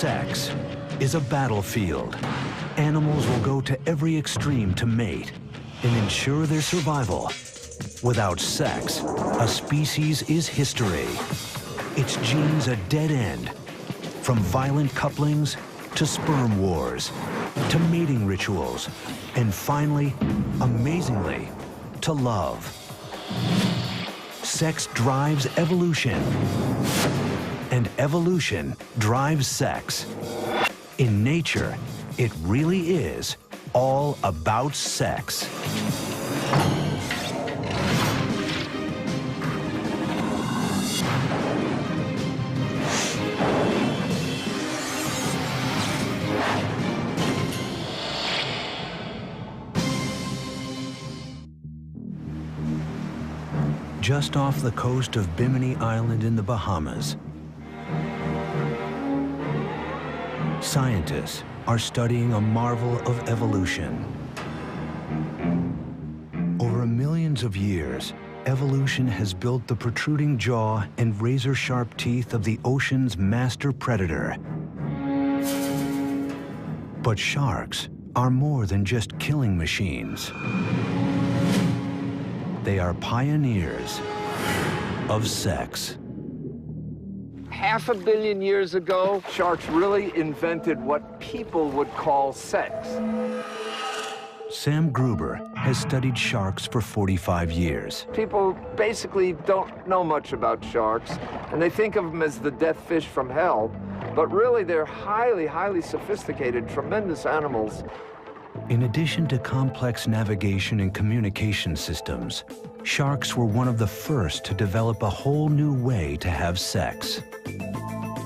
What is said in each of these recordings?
Sex is a battlefield. Animals will go to every extreme to mate and ensure their survival. Without sex, a species is history. Its genes a dead end. From violent couplings to sperm wars, to mating rituals, and finally, amazingly, to love. Sex drives evolution, and evolution drives sex. In nature, it really is all about sex. Just off the coast of Bimini Island in the Bahamas, scientists are studying a marvel of evolution. Over millions of years, evolution has built the protruding jaw and razor-sharp teeth of the ocean's master predator. But sharks are more than just killing machines. They are pioneers of sex. 500 million years ago, sharks really invented what people would call sex. Sam Gruber has studied sharks for 45 years. People basically don't know much about sharks, and they think of them as the death fish from hell, but really they're highly, highly sophisticated, tremendous animals. In addition to complex navigation and communication systems, sharks were one of the first to develop a whole new way to have sex.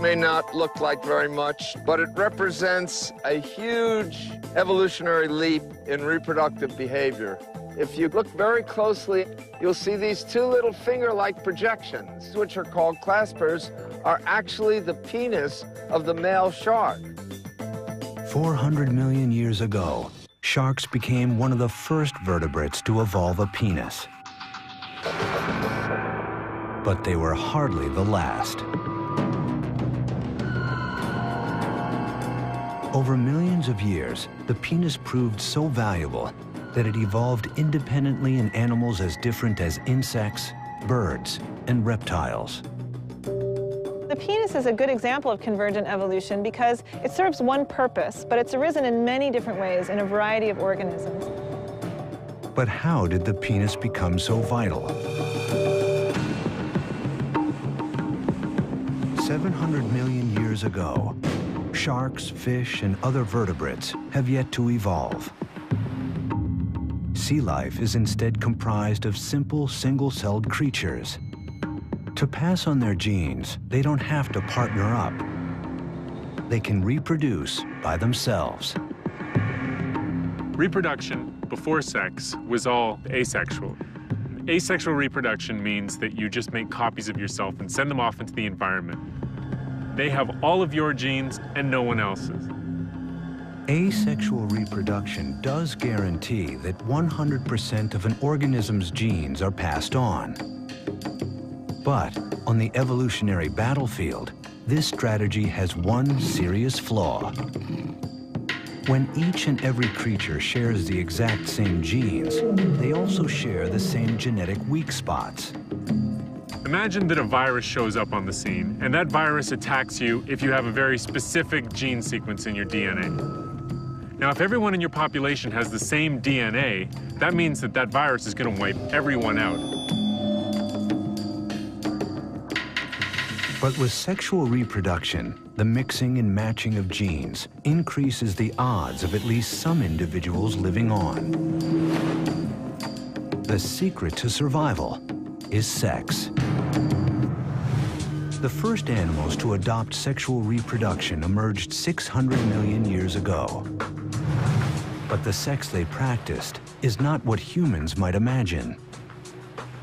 May not look like very much, but it represents a huge evolutionary leap in reproductive behavior. If you look very closely, you'll see these two little finger-like projections, which are called claspers, are actually the penis of the male shark. 400 million years ago, sharks became one of the first vertebrates to evolve a penis. But they were hardly the last. Over millions of years, the penis proved so valuable that it evolved independently in animals as different as insects, birds, and reptiles. The penis is a good example of convergent evolution because it serves one purpose, but it's arisen in many different ways in a variety of organisms. But how did the penis become so vital? 700 million years ago, sharks, fish, and other vertebrates have yet to evolve. Sea life is instead comprised of simple, single-celled creatures. To pass on their genes, they don't have to partner up. They can reproduce by themselves. Reproduction before sex was all asexual. Asexual reproduction means that you just make copies of yourself and send them off into the environment. They have all of your genes and no one else's. Asexual reproduction does guarantee that 100% of an organism's genes are passed on. But on the evolutionary battlefield, this strategy has one serious flaw. When each and every creature shares the exact same genes, they also share the same genetic weak spots. Imagine that a virus shows up on the scene, and that virus attacks you if you have a very specific gene sequence in your DNA. Now, if everyone in your population has the same DNA, that means that that virus is going to wipe everyone out. But with sexual reproduction, the mixing and matching of genes increases the odds of at least some individuals living on. The secret to survival is sex. The first animals to adopt sexual reproduction emerged 600 million years ago. But the sex they practiced is not what humans might imagine.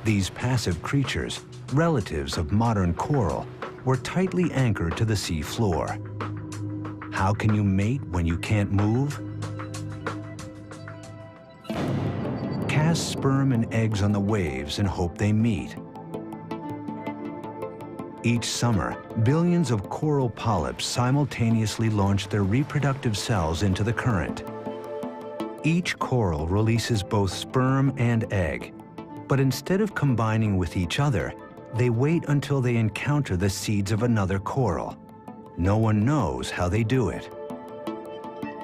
These passive creatures, relatives of modern coral, were tightly anchored to the sea floor. How can you mate when you can't move? Cast sperm and eggs on the waves and hope they meet. Each summer, billions of coral polyps simultaneously launch their reproductive cells into the current. Each coral releases both sperm and egg, but instead of combining with each other, they wait until they encounter the seeds of another coral. No one knows how they do it.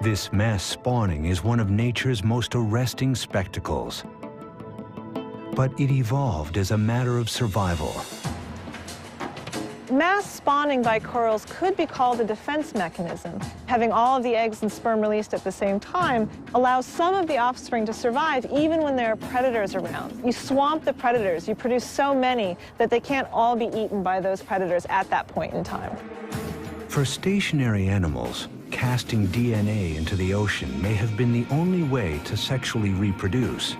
This mass spawning is one of nature's most arresting spectacles. But it evolved as a matter of survival. Mass spawning by corals could be called a defense mechanism. Having all of the eggs and sperm released at the same time allows some of the offspring to survive even when there are predators around. You swamp the predators, you produce so many that they can't all be eaten by those predators at that point in time. For stationary animals, casting DNA into the ocean may have been the only way to sexually reproduce.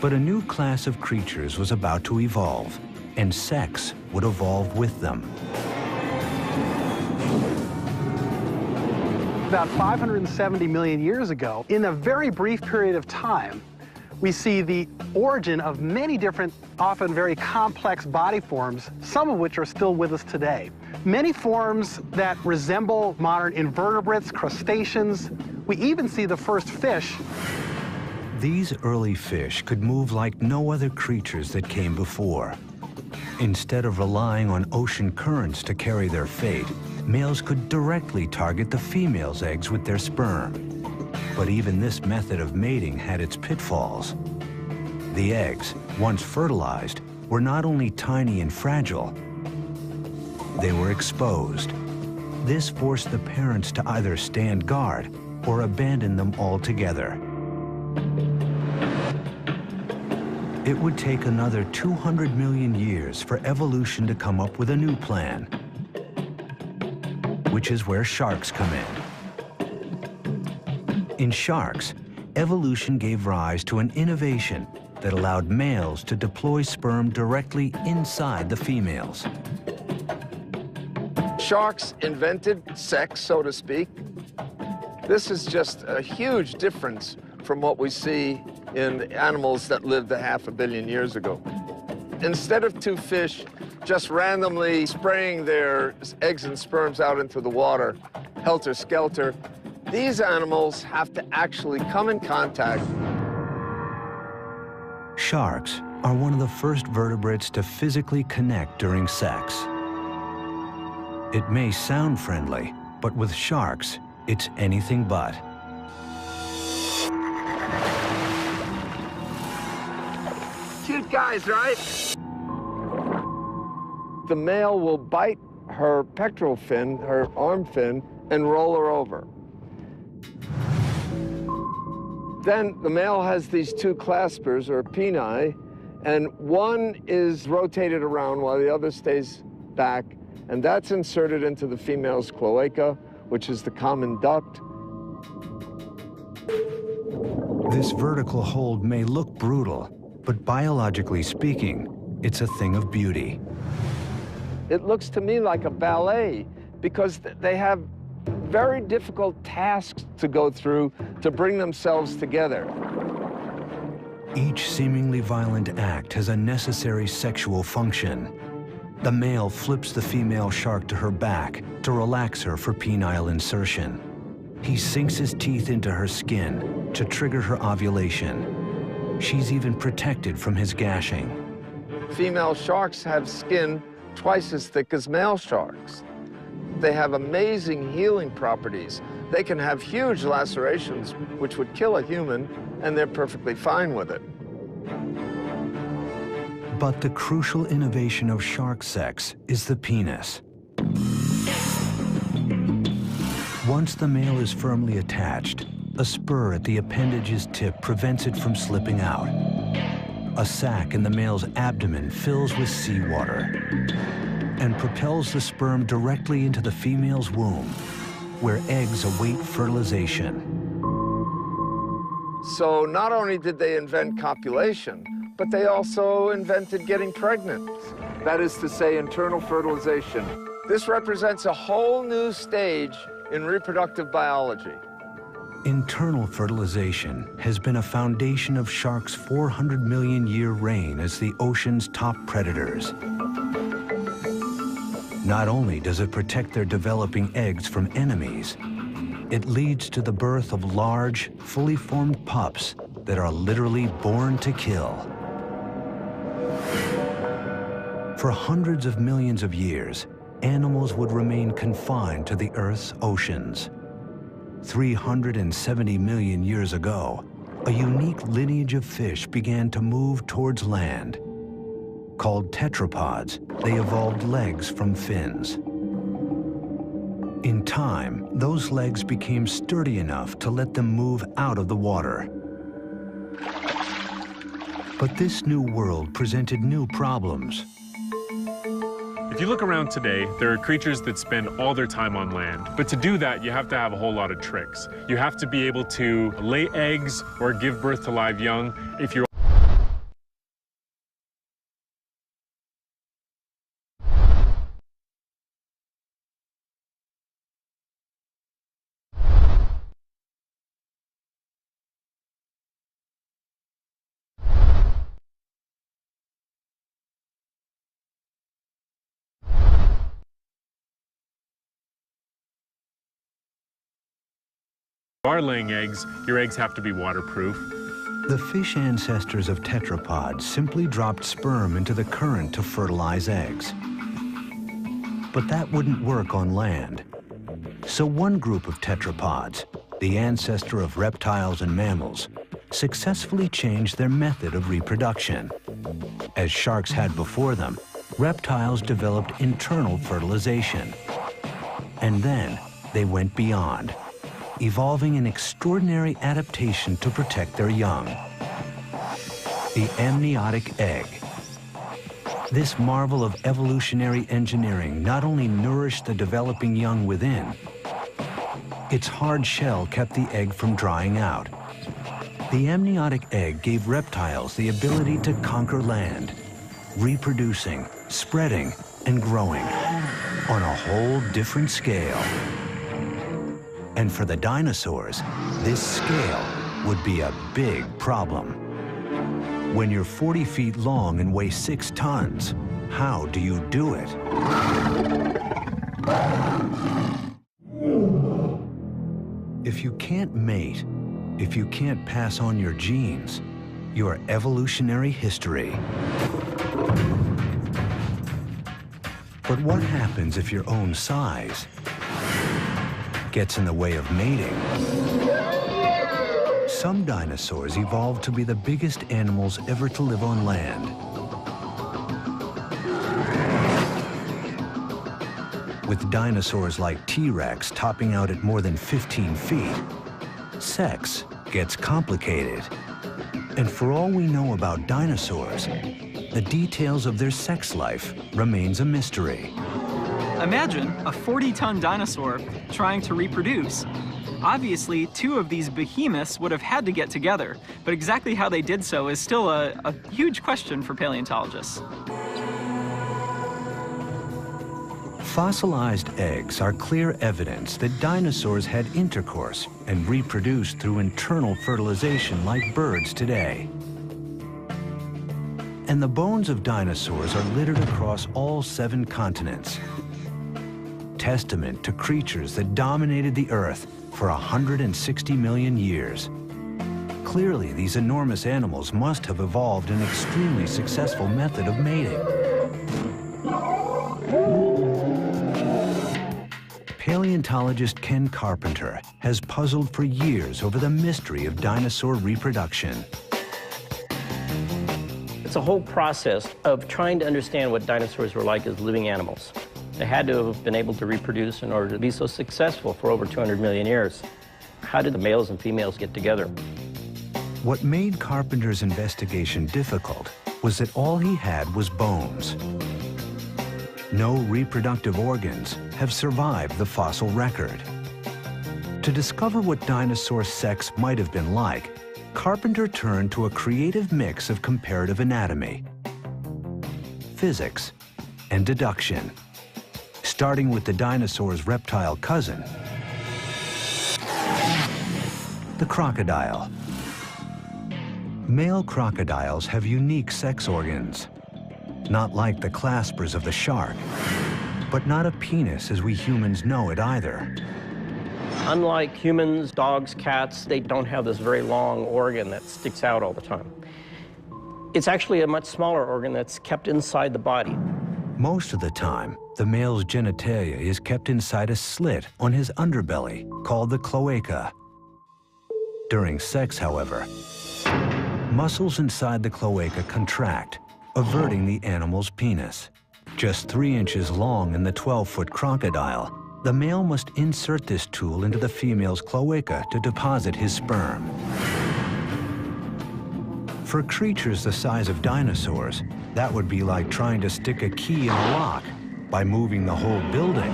But a new class of creatures was about to evolve, and sex would evolve with them. About 570 million years ago, in a very brief period of time, we see the origin of many different, often very complex body forms, some of which are still with us today. Many forms that resemble modern invertebrates, crustaceans. We even see the first fish. These early fish could move like no other creatures that came before. Instead of relying on ocean currents to carry their fate, males could directly target the female's eggs with their sperm. But even this method of mating had its pitfalls. The eggs, once fertilized, were not only tiny and fragile, they were exposed. This forced the parents to either stand guard or abandon them altogether. It would take another 200 million years for evolution to come up with a new plan, which is where sharks come in. In sharks, evolution gave rise to an innovation that allowed males to deploy sperm directly inside the females. Sharks invented sex, so to speak. This is just a huge difference from what we see in animals that lived a half a billion years ago. Instead of two fish just randomly spraying their eggs and sperms out into the water, helter-skelter, these animals have to actually come in contact. Sharks are one of the first vertebrates to physically connect during sex. It may sound friendly, but with sharks, it's anything but. Cute guys, right? The male will bite her pectoral fin, her arm fin, and roll her over. Then the male has these two claspers, or peni, and one is rotated around while the other stays back, and that's inserted into the female's cloaca, which is the common duct. This vertical hold may look brutal, but biologically speaking, it's a thing of beauty. It looks to me like a ballet because they have very difficult tasks to go through to bring themselves together. Each seemingly violent act has a necessary sexual function. The male flips the female shark to her back to relax her for penile insertion. He sinks his teeth into her skin to trigger her ovulation. She's even protected from his gashing. Female sharks have skin twice as thick as male sharks. They have amazing healing properties. They can have huge lacerations, which would kill a human, and they're perfectly fine with it. But the crucial innovation of shark sex is the penis. Once the male is firmly attached, a spur at the appendage's tip prevents it from slipping out. A sac in the male's abdomen fills with seawater and propels the sperm directly into the female's womb, where eggs await fertilization. So not only did they invent copulation, but they also invented getting pregnant. That is to say, internal fertilization. This represents a whole new stage in reproductive biology. Internal fertilization has been a foundation of sharks' 400 million year reign as the ocean's top predators. Not only does it protect their developing eggs from enemies, it leads to the birth of large, fully formed pups that are literally born to kill. For hundreds of millions of years, animals would remain confined to the Earth's oceans. 370 million years ago, a unique lineage of fish began to move towards land. Called tetrapods, they evolved legs from fins. In time, those legs became sturdy enough to let them move out of the water. But this new world presented new problems. If you look around today, there are creatures that spend all their time on land. But to do that, you have to have a whole lot of tricks. You have to be able to lay eggs or give birth to live young. If you're laying eggs, your eggs have to be waterproof. The fish ancestors of tetrapods simply dropped sperm into the current to fertilize eggs. But that wouldn't work on land. So one group of tetrapods, the ancestor of reptiles and mammals, successfully changed their method of reproduction. As sharks had before them, reptiles developed internal fertilization. And then they went beyond, evolving an extraordinary adaptation to protect their young. The amniotic egg. This marvel of evolutionary engineering not only nourished the developing young within, its hard shell kept the egg from drying out. The amniotic egg gave reptiles the ability to conquer land, reproducing, spreading, and growing on a whole different scale. And for the dinosaurs, this scale would be a big problem. When you're 40 feet long and weigh 6 tons, how do you do it? If you can't mate, if you can't pass on your genes, your evolutionary history. But what happens if your own size gets in the way of mating? Some dinosaurs evolved to be the biggest animals ever to live on land. With dinosaurs like T-Rex topping out at more than 15 feet, sex gets complicated. And for all we know about dinosaurs, the details of their sex life remains a mystery. Imagine a 40-ton dinosaur trying to reproduce. Obviously, 2 of these behemoths would have had to get together, but exactly how they did so is still a huge question for paleontologists. Fossilized eggs are clear evidence that dinosaurs had intercourse and reproduced through internal fertilization like birds today. And the bones of dinosaurs are littered across all 7 continents. Testament to creatures that dominated the Earth for 160 million years. Clearly, these enormous animals must have evolved an extremely successful method of mating. Paleontologist Ken Carpenter has puzzled for years over the mystery of dinosaur reproduction. It's a whole process of trying to understand what dinosaurs were like as living animals. They had to have been able to reproduce in order to be so successful for over 200 million years. How did the males and females get together? What made Carpenter's investigation difficult was that all he had was bones. No reproductive organs have survived the fossil record. To discover what dinosaur sex might have been like, Carpenter turned to a creative mix of comparative anatomy, physics, and deduction. Starting with the dinosaur's reptile cousin, the crocodile. Male crocodiles have unique sex organs, not like the claspers of the shark, but not a penis as we humans know it either. Unlike humans, dogs, cats, they don't have this very long organ that sticks out all the time. It's actually a much smaller organ that's kept inside the body. Most of the time, the male's genitalia is kept inside a slit on his underbelly called the cloaca. During sex, however, muscles inside the cloaca contract, averting the animal's penis. Just 3 inches long in the 12-foot crocodile, the male must insert this tool into the female's cloaca to deposit his sperm. For creatures the size of dinosaurs, that would be like trying to stick a key in a lock by moving the whole building.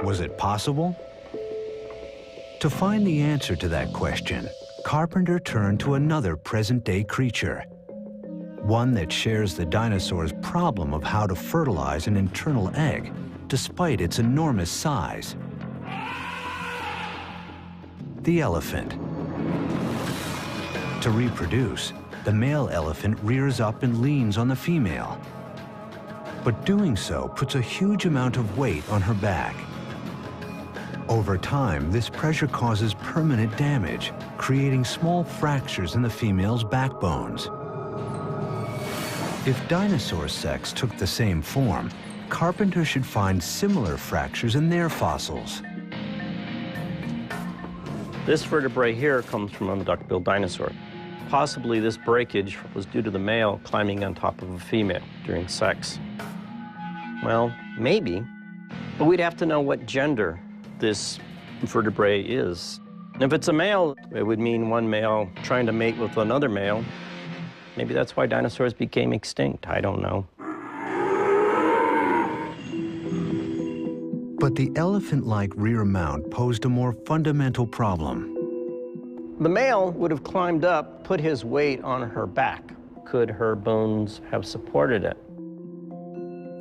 Was it possible? To find the answer to that question, Carpenter turned to another present-day creature, one that shares the dinosaur's problem of how to fertilize an internal egg, despite its enormous size. The elephant. To reproduce, the male elephant rears up and leans on the female. But doing so puts a huge amount of weight on her back. Over time, this pressure causes permanent damage, creating small fractures in the female's backbones. If dinosaur sex took the same form, Carpenter should find similar fractures in their fossils. This vertebrae here comes from a duck-billed dinosaur. Possibly this breakage was due to the male climbing on top of a female during sex. Well, maybe, but we'd have to know what gender this vertebrae is. And if it's a male, it would mean one male trying to mate with another male. Maybe that's why dinosaurs became extinct. I don't know. But the elephant-like rear mount posed a more fundamental problem. The male would have climbed up, put his weight on her back. Could her bones have supported it?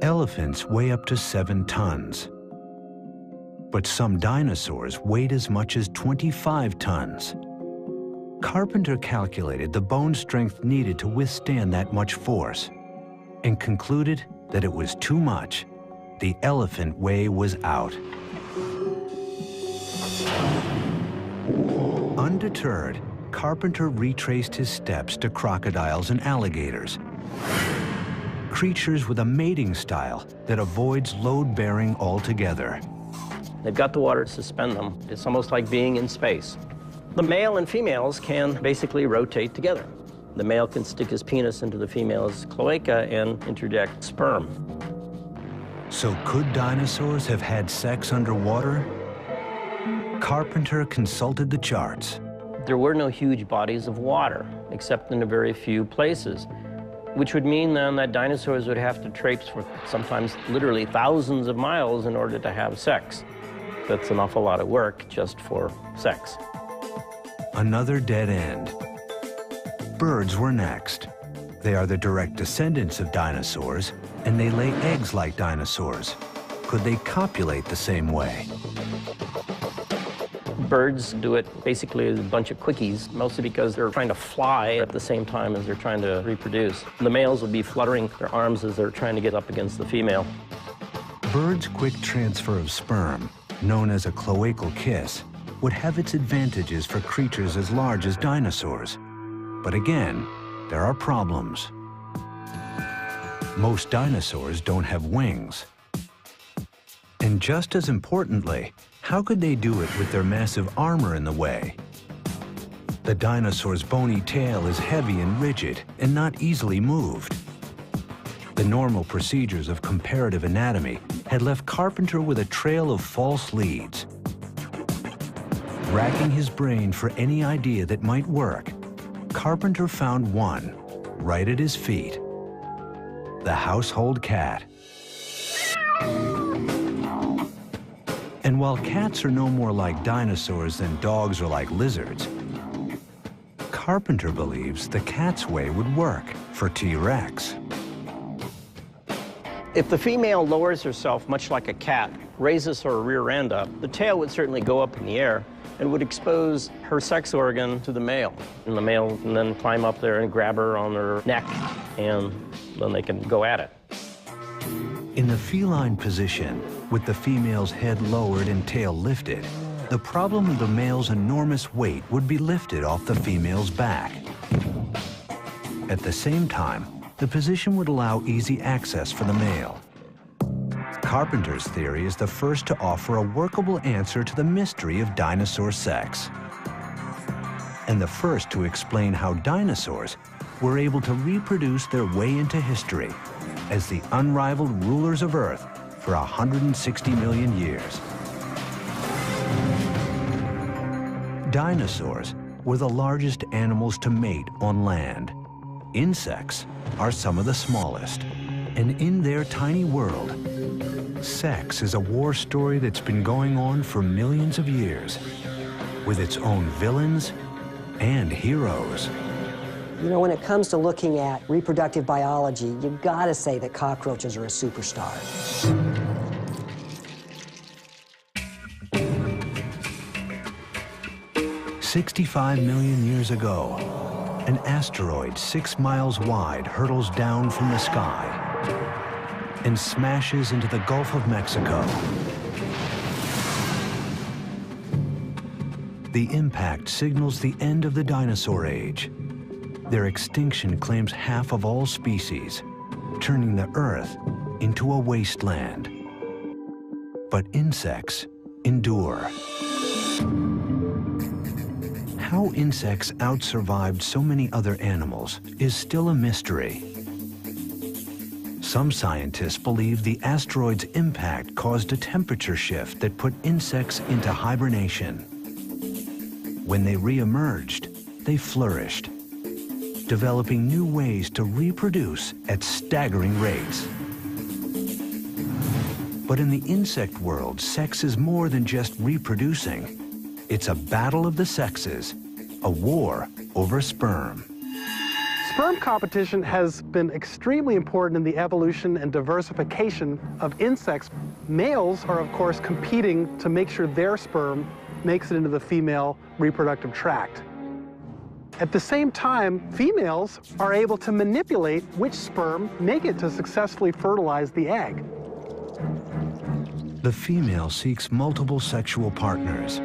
Elephants weigh up to 7 tons. But some dinosaurs weighed as much as 25 tons. Carpenter calculated the bone strength needed to withstand that much force and concluded that it was too much. The elephant way was out. Undeterred, Carpenter retraced his steps to crocodiles and alligators, creatures with a mating style that avoids load-bearing altogether. They've got the water to suspend them. It's almost like being in space. The male and females can basically rotate together. The male can stick his penis into the female's cloaca and interject sperm. So could dinosaurs have had sex underwater? Carpenter consulted the charts. There were no huge bodies of water, except in a very few places, which would mean then that dinosaurs would have to traipse for sometimes literally thousands of miles in order to have sex. That's an awful lot of work just for sex. Another dead end. Birds were next. They are the direct descendants of dinosaurs, and they lay eggs like dinosaurs. Could they copulate the same way? Birds do it basically as a bunch of quickies, mostly because they're trying to fly at the same time as they're trying to reproduce. The males will be fluttering their arms as they're trying to get up against the female. Birds' quick transfer of sperm, known as a cloacal kiss, would have its advantages for creatures as large as dinosaurs. But again, there are problems. Most dinosaurs don't have wings. And just as importantly, how could they do it with their massive armor in the way? The dinosaur's bony tail is heavy and rigid and not easily moved. The normal procedures of comparative anatomy had left Carpenter with a trail of false leads. Racking his brain for any idea that might work, Carpenter found one right at his feet: the household cat. And while cats are no more like dinosaurs than dogs are like lizards, Carpenter believes the cat's way would work for T-Rex. If the female lowers herself much like a cat, raises her rear end up, the tail would certainly go up in the air and would expose her sex organ to the male. And the male can then climb up there and grab her on her neck, and then they can go at it. In the feline position, with the female's head lowered and tail lifted, the problem of the male's enormous weight would be lifted off the female's back. At the same time, the position would allow easy access for the male. Carpenter's theory is the first to offer a workable answer to the mystery of dinosaur sex, and the first to explain how dinosaurs were able to reproduce their way into history as the unrivaled rulers of Earth for 160 million years. Dinosaurs were the largest animals to mate on land. Insects are some of the smallest. And in their tiny world, sex is a war story that's been going on for millions of years, with its own villains and heroes. You know, when it comes to looking at reproductive biology, you've got to say that cockroaches are a superstar. "65 million years ago, an asteroid 6 miles wide hurtles down from the sky and smashes into the Gulf of Mexico. The impact signals the end of the dinosaur age. Their extinction claims half of all species, turning the Earth into a wasteland. But insects endure. How insects outsurvived so many other animals is still a mystery. Some scientists believe the asteroid's impact caused a temperature shift that put insects into hibernation. When they re-emerged, they flourished, developing new ways to reproduce at staggering rates. But in the insect world, sex is more than just reproducing. It's a battle of the sexes, a war over sperm. Sperm competition has been extremely important in the evolution and diversification of insects. Males are, of course, competing to make sure their sperm makes it into the female reproductive tract. At the same time, females are able to manipulate which sperm make it to successfully fertilize the egg. The female seeks multiple sexual partners,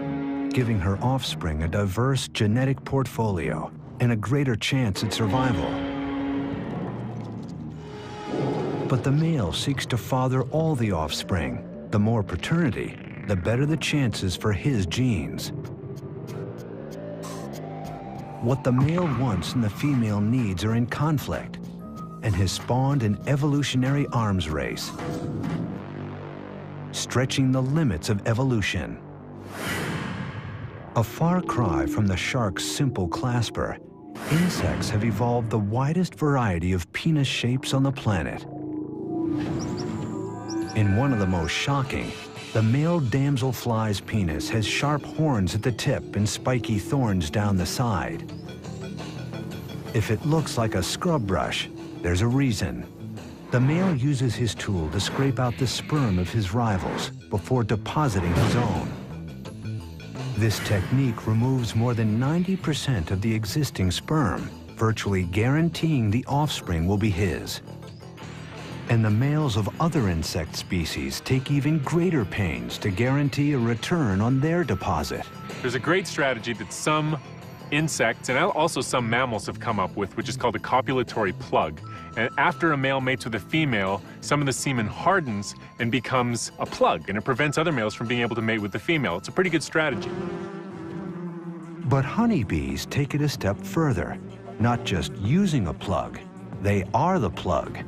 giving her offspring a diverse genetic portfolio and a greater chance at survival. But the male seeks to father all the offspring. The more paternity, the better the chances for his genes. What the male wants and the female needs are in conflict, and has spawned an evolutionary arms race, stretching the limits of evolution. A far cry from the shark's simple clasper, insects have evolved the widest variety of penis shapes on the planet. In one of the most shocking, the male damselfly's penis has sharp horns at the tip and spiky thorns down the side. If it looks like a scrub brush, there's a reason. The male uses his tool to scrape out the sperm of his rivals before depositing his own. This technique removes more than 90% of the existing sperm, virtually guaranteeing the offspring will be his. And the males of other insect species take even greater pains to guarantee a return on their deposit. There's a great strategy that some insects and also some mammals have come up with, which is called a copulatory plug. And after a male mates with a female, some of the semen hardens and becomes a plug, and it prevents other males from being able to mate with the female. It's a pretty good strategy. But honeybees take it a step further. Not just using a plug, they are the plug.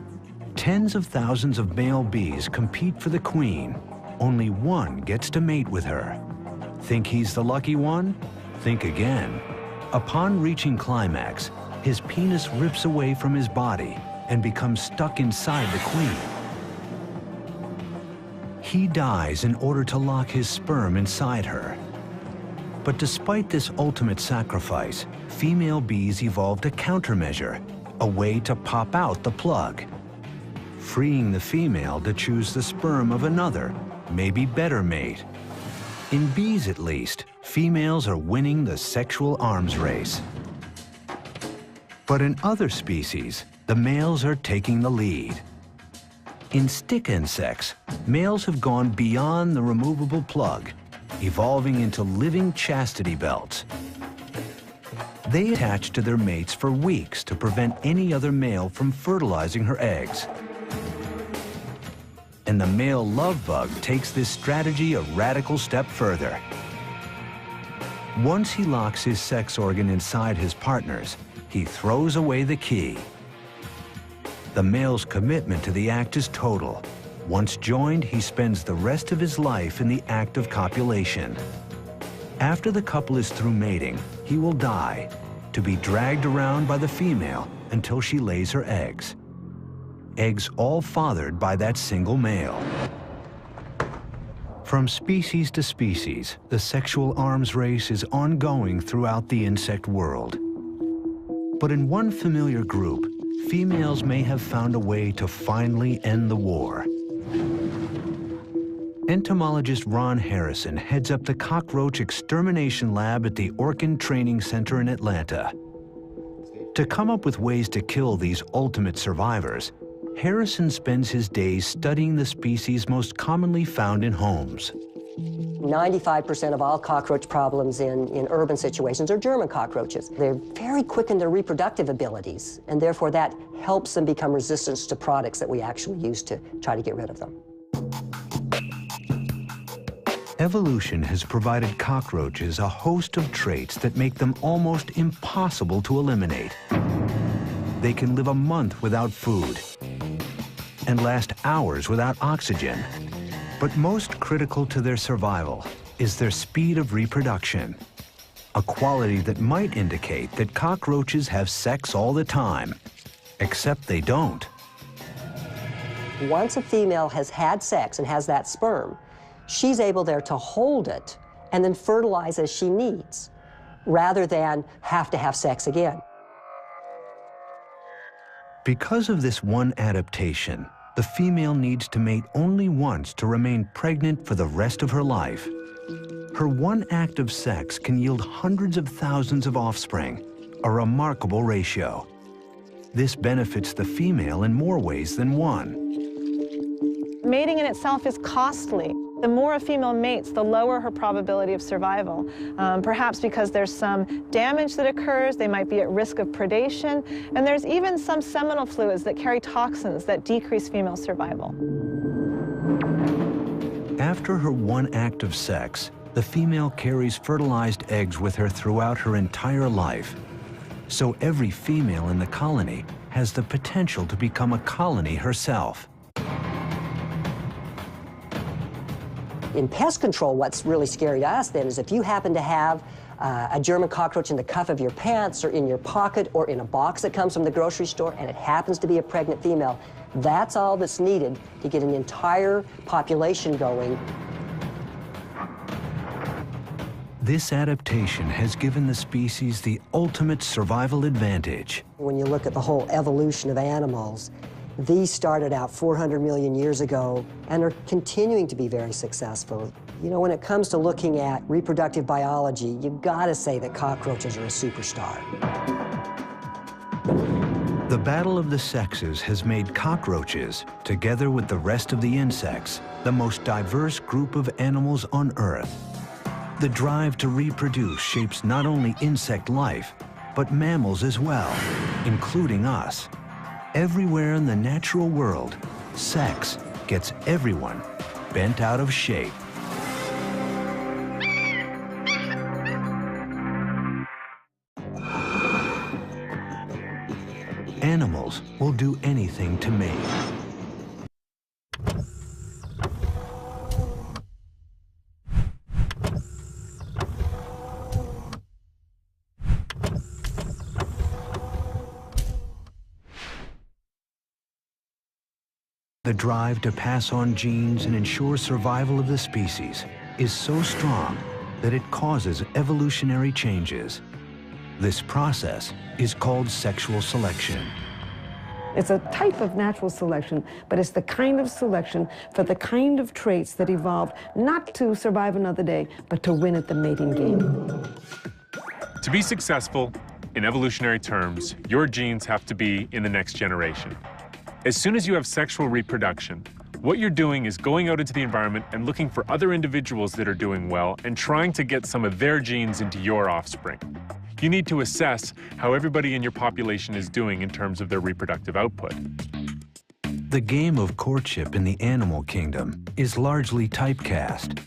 Tens of thousands of male bees compete for the queen. Only one gets to mate with her. Think he's the lucky one? Think again. Upon reaching climax, his penis rips away from his body and becomes stuck inside the queen. He dies in order to lock his sperm inside her. But despite this ultimate sacrifice, female bees evolved a countermeasure, a way to pop out the plug, freeing the female to choose the sperm of another, maybe better mate. In bees, at least, females are winning the sexual arms race. But in other species, the males are taking the lead. In stick insects, males have gone beyond the removable plug, evolving into living chastity belts. They attach to their mates for weeks to prevent any other male from fertilizing her eggs. And the male love bug takes this strategy a radical step further. Once he locks his sex organ inside his partner's, he throws away the key. The male's commitment to the act is total. Once joined, he spends the rest of his life in the act of copulation. After the couple is through mating, he will die, to be dragged around by the female until she lays her eggs. Eggs all fathered by that single male. From species to species, the sexual arms race is ongoing throughout the insect world. But in one familiar group, females may have found a way to finally end the war. Entomologist Ron Harrison heads up the cockroach extermination lab at the Orkin Training Center in Atlanta. To come up with ways to kill these ultimate survivors, Harrison spends his days studying the species most commonly found in homes. 95% of all cockroach problems in urban situations are German cockroaches. They're very quick in their reproductive abilities, and therefore that helps them become resistant to products that we actually use to try to get rid of them. Evolution has provided cockroaches a host of traits that make them almost impossible to eliminate. They can live a month without food and last hours without oxygen. But most critical to their survival is their speed of reproduction, a quality that might indicate that cockroaches have sex all the time, except they don't. Once a female has had sex and has that sperm, she's able there to hold it and then fertilize as she needs, rather than have to have sex again. Because of this one adaptation, the female needs to mate only once to remain pregnant for the rest of her life. Her one act of sex can yield hundreds of thousands of offspring, a remarkable ratio. This benefits the female in more ways than one. Mating in itself is costly. The more a female mates, the lower her probability of survival. Perhaps because there's some damage that occurs, they might be at risk of predation, and there's even some seminal fluids that carry toxins that decrease female survival. After her one act of sex, the female carries fertilized eggs with her throughout her entire life. So every female in the colony has the potential to become a colony herself. In pest control, what's really scary to us then is if you happen to have a German cockroach in the cuff of your pants or in your pocket or in a box that comes from the grocery store and it happens to be a pregnant female, that's all that's needed to get an entire population going. This adaptation has given the species the ultimate survival advantage. When you look at the whole evolution of animals, these started out 400 million years ago and are continuing to be very successful. You know, when it comes to looking at reproductive biology, you've got to say that cockroaches are a superstar. The battle of the sexes has made cockroaches, together with the rest of the insects, the most diverse group of animals on Earth. The drive to reproduce shapes not only insect life, but mammals as well, including us. Everywhere in the natural world, sex gets everyone bent out of shape. Animals will do anything to mate. The drive to pass on genes and ensure survival of the species is so strong that it causes evolutionary changes. This process is called sexual selection. It's a type of natural selection, but it's the kind of selection for the kind of traits that evolved not to survive another day, but to win at the mating game. To be successful, in evolutionary terms, your genes have to be in the next generation. As soon as you have sexual reproduction, what you're doing is going out into the environment and looking for other individuals that are doing well and trying to get some of their genes into your offspring. You need to assess how everybody in your population is doing in terms of their reproductive output. The game of courtship in the animal kingdom is largely typecast.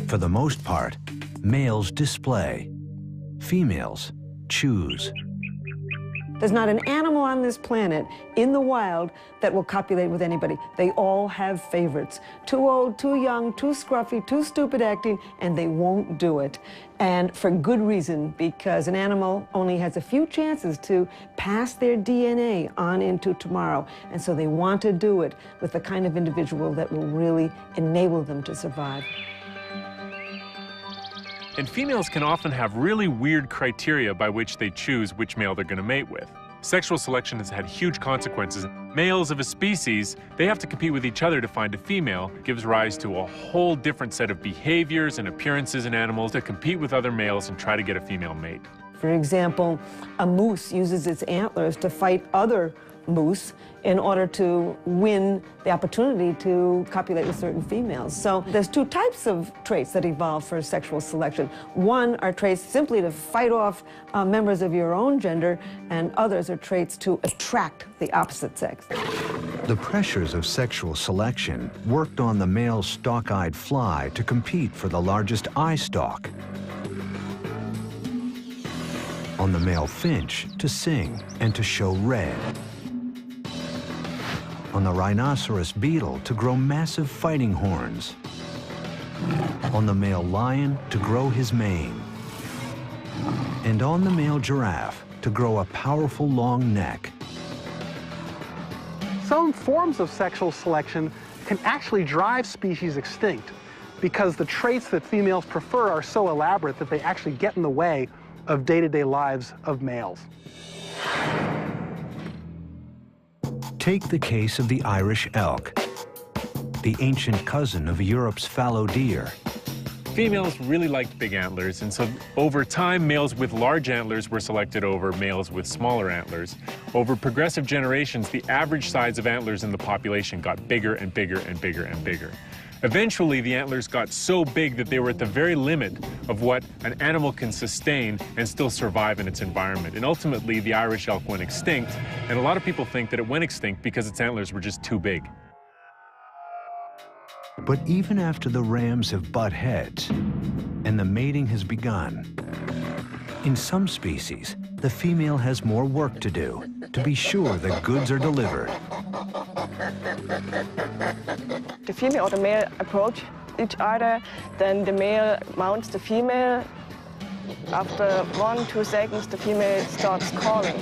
For the most part, males display, females choose. There's not an animal on this planet in the wild that will copulate with anybody. They all have favorites. Too old, too young, too scruffy, too stupid acting, and they won't do it. And for good reason, because an animal only has a few chances to pass their DNA on into tomorrow. And so they want to do it with the kind of individual that will really enable them to survive. And females can often have really weird criteria by which they choose which male they're going to mate with. Sexual selection has had huge consequences. Males of a species, they have to compete with each other to find a female. It gives rise to a whole different set of behaviors and appearances in animals to compete with other males and try to get a female mate. For example, a moose uses its antlers to fight other moose in order to win the opportunity to copulate with certain females. So there's two types of traits that evolve for sexual selection. One are traits simply to fight off members of your own gender, and others are traits to attract the opposite sex. The pressures of sexual selection worked on the male stalk-eyed fly to compete for the largest eye stalk, on the male finch to sing and to show red, on the rhinoceros beetle to grow massive fighting horns, on the male lion to grow his mane, and on the male giraffe to grow a powerful long neck. Some forms of sexual selection can actually drive species extinct because the traits that females prefer are so elaborate that they actually get in the way of day-to-day lives of males. Take the case of the Irish elk, the ancient cousin of Europe's fallow deer. Females really liked big antlers, and so over time, males with large antlers were selected over males with smaller antlers. Over progressive generations, the average size of antlers in the population got bigger and bigger and bigger and bigger. Eventually, the antlers got so big that they were at the very limit of what an animal can sustain and still survive in its environment. And ultimately, the Irish elk went extinct, and a lot of people think that it went extinct because its antlers were just too big. But even after the rams have butt heads and the mating has begun, in some species, the female has more work to do to be sure the goods are delivered. The female or the male approach each other, then the male mounts the female. After 1-2 seconds, the female starts calling.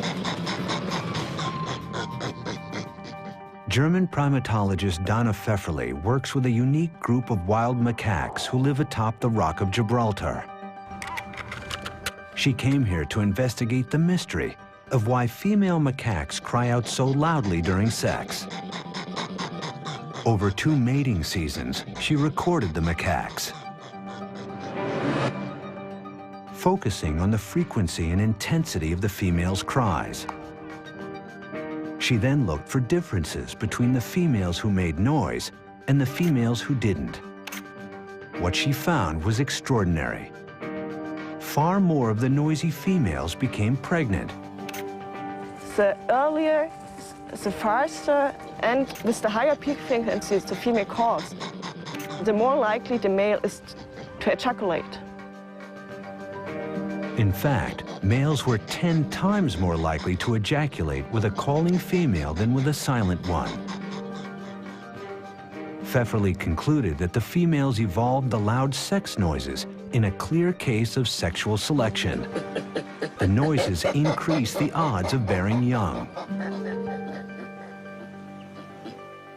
German primatologist Donna Pfefferle works with a unique group of wild macaques who live atop the Rock of Gibraltar. She came here to investigate the mystery of why female macaques cry out so loudly during sex. Over 2 mating seasons, she recorded the macaques, focusing on the frequency and intensity of the females' cries. She then looked for differences between the females who made noise and the females who didn't. What she found was extraordinary. Far more of the noisy females became pregnant. The earlier, the faster, and with the higher peak frequencies the female calls, the more likely the male is to ejaculate. In fact, males were 10 times more likely to ejaculate with a calling female than with a silent one. Pfefferle concluded that the females evolved the loud sex noises in a clear case of sexual selection. The noises increase the odds of bearing young.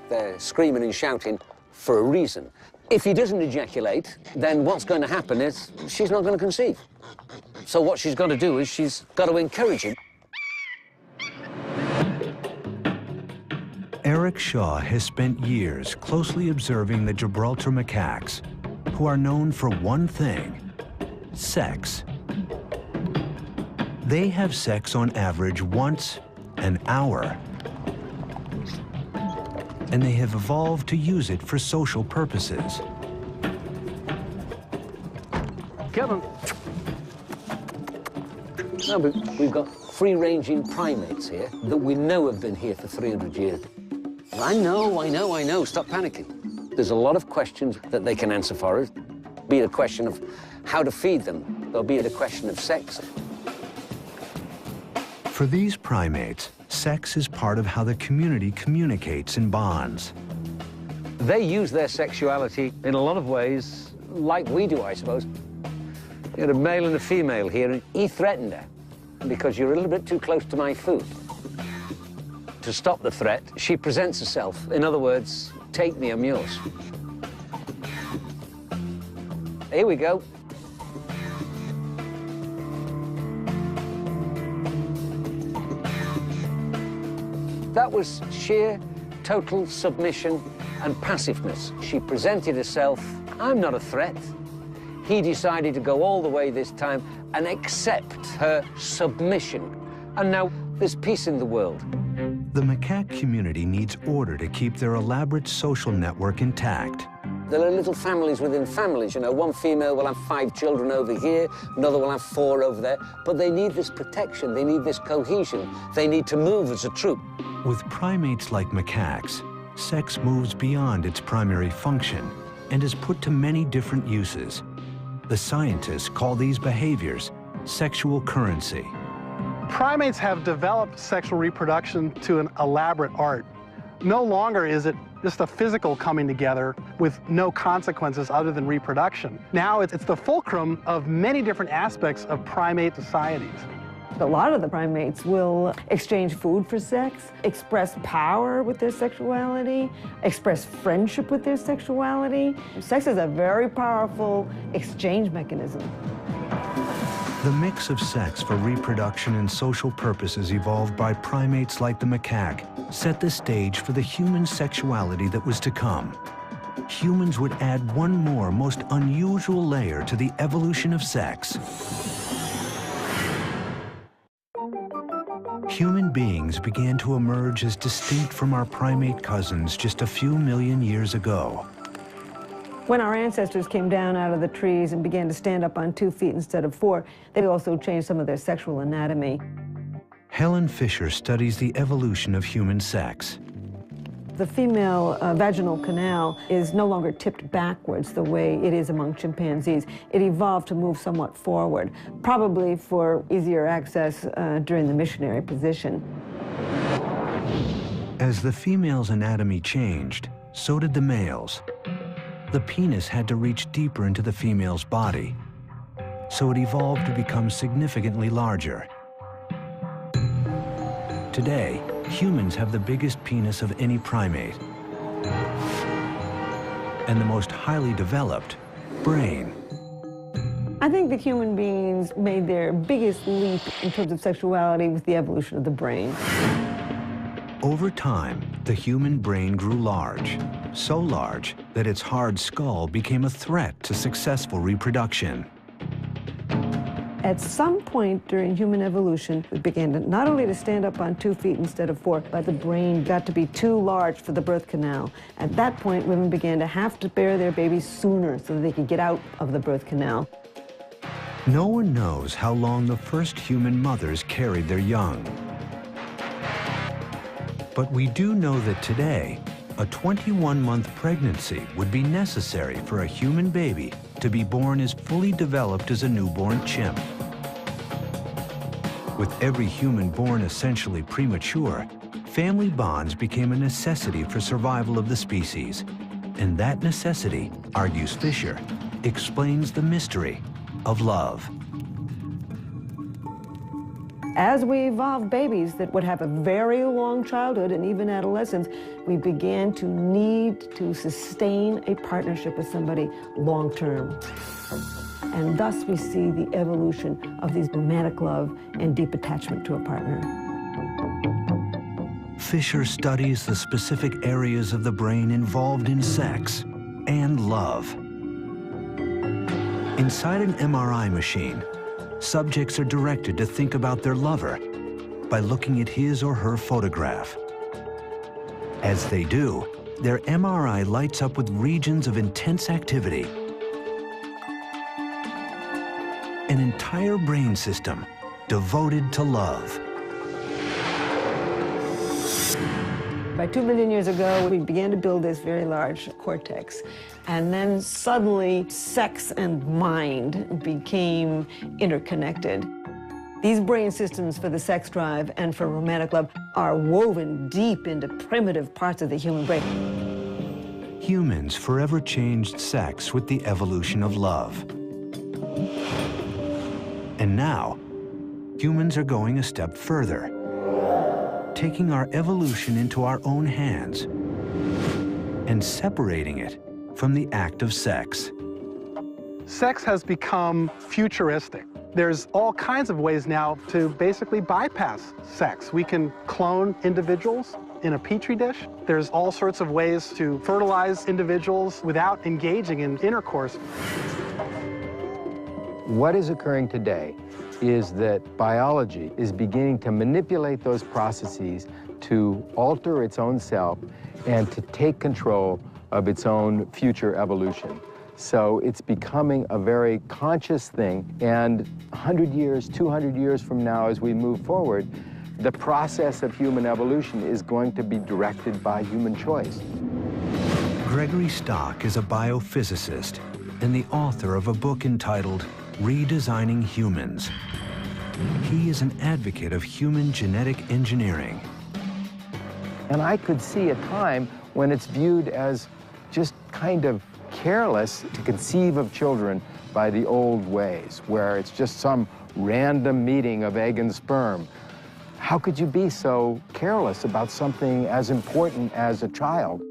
They're screaming and shouting for a reason. If he doesn't ejaculate, then what's going to happen is she's not going to conceive. So what she's got to do is she's got to encourage him. Eric Shaw has spent years closely observing the Gibraltar macaques, who are known for one thing: sex. They have sex on average once an hour. and they have evolved to use it for social purposes. Kevin. No, but we've got free-ranging primates here that we know have been here for 300 years. I know. Stop panicking. There's a lot of questions that they can answer for us. Be it a question of how to feed them, or be it a question of sex. For these primates, sex is part of how the community communicates and bonds. They use their sexuality in a lot of ways like we do, I suppose. You had a male and a female here, and he threatened her because you're a little bit too close to my food. To stop the threat, she presents herself. In other words, take me, I'm yours. Here we go. That was sheer, total submission and passiveness. She presented herself, I'm not a threat. He decided to go all the way this time and accept her submission. And now there's peace in the world. The macaque community needs order to keep their elaborate social network intact. There are little families within families, you know. One female will have 5 children over here, another will have 4 over there, but they need this protection, they need this cohesion, they need to move as a troop. With primates like macaques, sex moves beyond its primary function and is put to many different uses. The scientists call these behaviors sexual currency. Primates have developed sexual reproduction to an elaborate art. No longer is it just a physical coming together with no consequences other than reproduction. Now it's the fulcrum of many different aspects of primate societies. A lot of the primates will exchange food for sex, express power with their sexuality, express friendship with their sexuality. Sex is a very powerful exchange mechanism. The mix of sex for reproduction and social purposes evolved by primates like the macaque set the stage for the human sexuality that was to come. Humans would add one more most unusual layer to the evolution of sex. Human beings began to emerge as distinct from our primate cousins just a few million years ago. When our ancestors came down out of the trees and began to stand up on 2 feet instead of 4, they also changed some of their sexual anatomy. Helen Fisher studies the evolution of human sex. The female vaginal canal is no longer tipped backwards the way it is among chimpanzees. It evolved to move somewhat forward, probably for easier access during the missionary position. As the female's anatomy changed, so did the male's. The penis had to reach deeper into the female's body, so it evolved to become significantly larger. Today, humans have the biggest penis of any primate and the most highly developed brain. I think that human beings made their biggest leap in terms of sexuality with the evolution of the brain. Over time, the human brain grew large, so large that its hard skull became a threat to successful reproduction. At some point during human evolution, we began to not only to stand up on 2 feet instead of 4, but the brain got to be too large for the birth canal. At that point, women began to have to bear their babies sooner so that they could get out of the birth canal. No one knows how long the first human mothers carried their young. But we do know that today, a 21-month pregnancy would be necessary for a human baby to be born as fully developed as a newborn chimp. With every human born essentially premature, family bonds became a necessity for survival of the species. And that necessity, argues Fisher, explains the mystery of love. As we evolved babies that would have a very long childhood and even adolescence, we began to need to sustain a partnership with somebody long term. And thus we see the evolution of these romantic love and deep attachment to a partner. Fisher studies the specific areas of the brain involved in sex and love. Inside an MRI machine, subjects are directed to think about their lover by looking at his or her photograph. As they do, their MRI lights up with regions of intense activity. An entire brain system devoted to love. By 2 million years ago, we began to build this very large cortex. And then suddenly, sex and mind became interconnected. These brain systems for the sex drive and for romantic love are woven deep into primitive parts of the human brain. Humans forever changed sex with the evolution of love. And now, humans are going a step further, taking our evolution into our own hands and separating it from the act of sex. Sex has become futuristic. There's all kinds of ways now to basically bypass sex. We can clone individuals in a petri dish. There's all sorts of ways to fertilize individuals without engaging in intercourse. What is occurring today is that biology is beginning to manipulate those processes to alter its own self and to take control of its own future evolution. So it's becoming a very conscious thing, and 100 years, 200 years from now, as we move forward, the process of human evolution is going to be directed by human choice. Gregory Stock is a biophysicist and the author of a book entitled Redesigning Humans. He is an advocate of human genetic engineering. And I could see a time when it's viewed as just kind of careless to conceive of children by the old ways, where it's just some random meeting of egg and sperm. How could you be so careless about something as important as a child?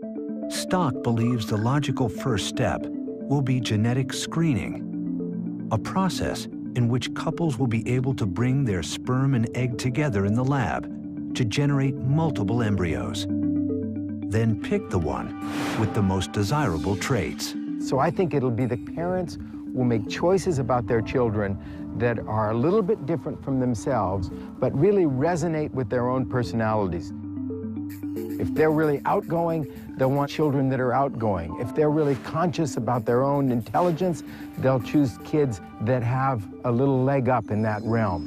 Stock believes the logical first step will be genetic screening, a process in which couples will be able to bring their sperm and egg together in the lab to generate multiple embryos. Then pick the one with the most desirable traits. So I think it'll be the parents will make choices about their children that are a little bit different from themselves, but really resonate with their own personalities. If they're really outgoing, they'll want children that are outgoing. If they're really conscious about their own intelligence, they'll choose kids that have a little leg up in that realm.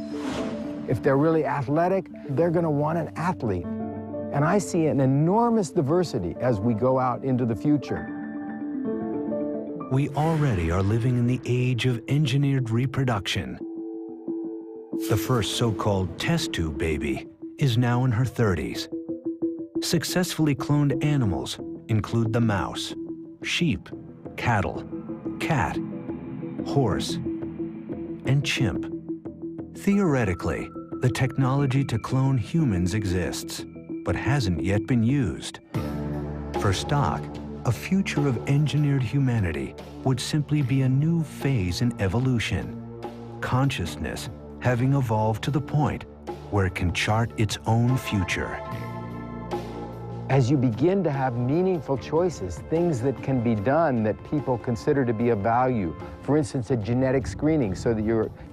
If they're really athletic, they're going to want an athlete. And I see an enormous diversity as we go out into the future. We already are living in the age of engineered reproduction. The first so-called test tube baby is now in her 30s. Successfully cloned animals include the mouse, sheep, cattle, cat, horse, and chimp. Theoretically, the technology to clone humans exists, but hasn't yet been used. For Stock, a future of engineered humanity would simply be a new phase in evolution, consciousness having evolved to the point where it can chart its own future. As you begin to have meaningful choices, things that can be done that people consider to be of value, for instance, a genetic screening so that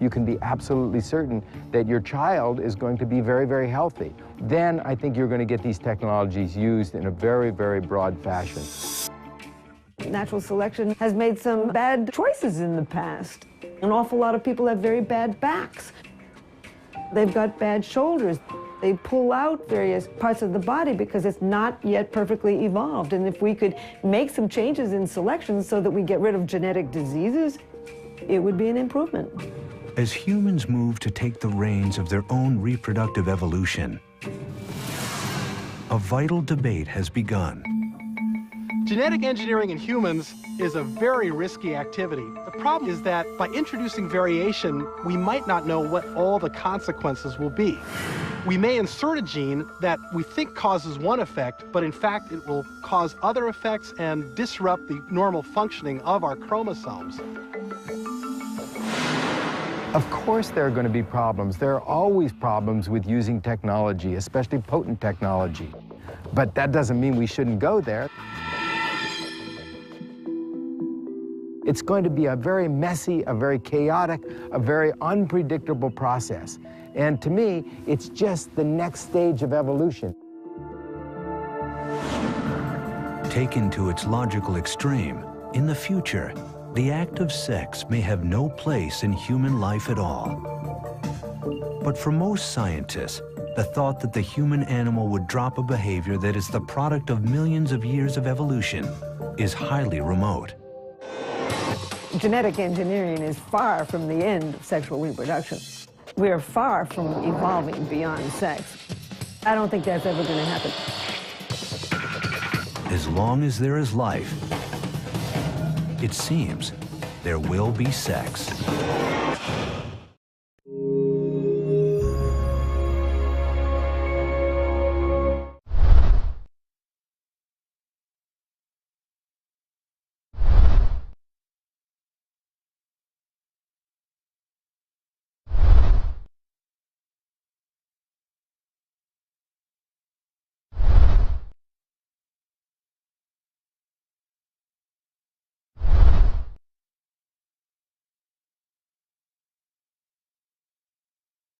you can be absolutely certain that your child is going to be very, very healthy, then I think you're going to get these technologies used in a very, very broad fashion. Natural selection has made some bad choices in the past. An awful lot of people have very bad backs. They've got bad shoulders. They pull out various parts of the body because it's not yet perfectly evolved. And if we could make some changes in selection so that we get rid of genetic diseases, it would be an improvement. As humans move to take the reins of their own reproductive evolution, a vital debate has begun. Genetic engineering in humans is a very risky activity. The problem is that by introducing variation, we might not know what all the consequences will be. We may insert a gene that we think causes one effect, but in fact it will cause other effects and disrupt the normal functioning of our chromosomes. Of course there are going to be problems. There are always problems with using technology, especially potent technology. But that doesn't mean we shouldn't go there. It's going to be a very messy, a very chaotic, a very unpredictable process. And to me, it's just the next stage of evolution. Taken to its logical extreme, in the future, the act of sex may have no place in human life at all. But for most scientists, the thought that the human animal would drop a behavior that is the product of millions of years of evolution is highly remote. Genetic engineering is far from the end of sexual reproduction. We are far from evolving beyond sex. I don't think that's ever going to happen. As long as there is life, it seems there will be sex.